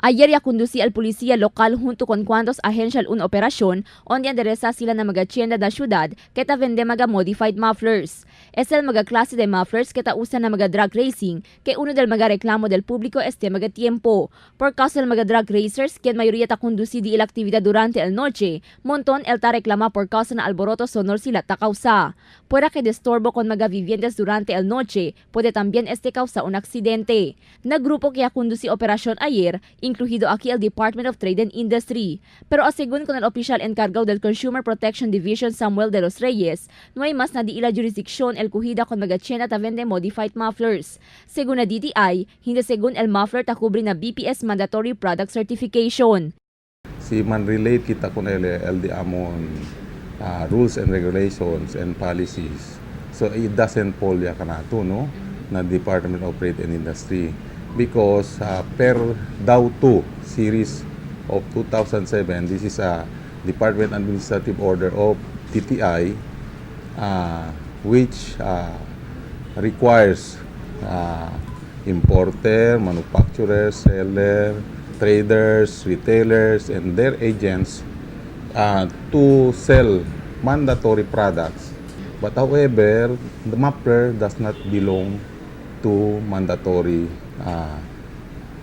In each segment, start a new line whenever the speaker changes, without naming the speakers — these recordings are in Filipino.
Ayer ya conducí al policía local junto con cuantos agencias una operación onde endereza sila na mga tienda da syudad keta vende mga modified mufflers. Es el mga klase de mufflers keta usa na mga drag racing que uno del mga reklamo del público este mga tiempo. Por causa del mga drag racers, quien mayoría ta conducí di la actividad durante el noche, montón el ta reklama por causa na alboroto sonor sila ta causa. Pueda que disturbo con mga viviendas durante el noche, puede también este causa un accidente. Nagrupo kaya conducí operación ayer, incluido aquí el Department of Trade and Industry. Pero según con el oficial encargado del Consumer Protection Division Samuel de los Reyes, no hay más na di ila jurisdiksyon el kuhida con mga tienda ta vende modified mufflers. Según na DTI, hindi según el muffler ta kubri na BPS Mandatory Product Certification.
Si man-relate kita con LDAMON rules and regulations and policies. So it doesn't fall ya kanato, no? Na Department of Trade and Industry. Because per DAO 2 series of 2007, this is a Department Administrative Order of DTI which requires importer, manufacturers, seller, traders, retailers, and their agents to sell mandatory products. But however, the muffler does not belong to mandatory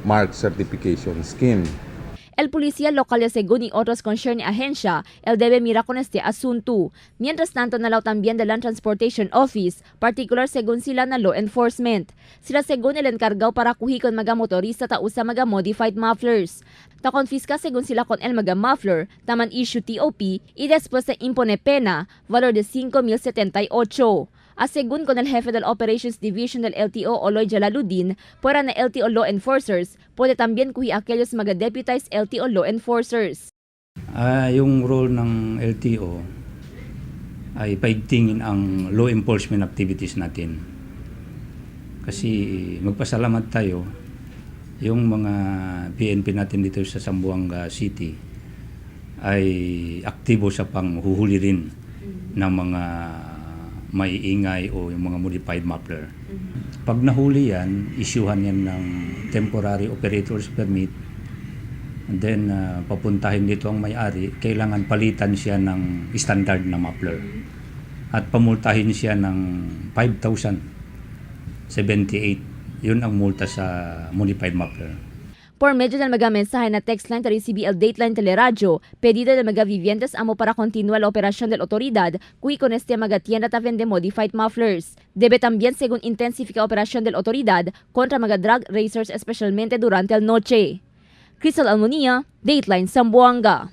mark certification scheme.
El policía local de según y otros concerned agencia, él debe mirar con este asunto. Mientras tanto, nalaw también del Land Transportation Office, particular según sila na law enforcement. Sila según el encargao para kuhi con mga motorista ta usa mga modified mufflers. Ta confisca según sila con el mga muffler, taman issue TOP, y después se impone pena, valor de 5,078. Según con el jefe del Operations Division del LTO Oloy Jalaluddin, fuera na LTO law enforcers, puede también kuhi aquellos mga deputized LTO law enforcers.
Yung role ng LTO ay paigtingin ang law enforcement activities natin. Kasi magpasalamat tayo, yung mga PNP natin dito sa Zamboanga City ay aktibo sa panghuhuli rin ng mga maiingay o yung mga modified muffler. Pag nahuli yan, isyuhan yan ng temporary operator's permit, and then papuntahin dito ang may-ari, kailangan palitan siya ng standard na muffler at pamultahin siya ng 5,078. Yun ang multa sa modified muffler.
Por medio ng mga mensahe na text line ta recibe el Dateline Teleradyo, pedido ng mga vivientes amo para continua la operasyon del otoridad kui con este mga tienda ta vende modified mufflers. Debe también según intensifica operasyon del otoridad kontra mga drug racers especialmente durante el noche. Crystal Almonia, Dateline Zamboanga.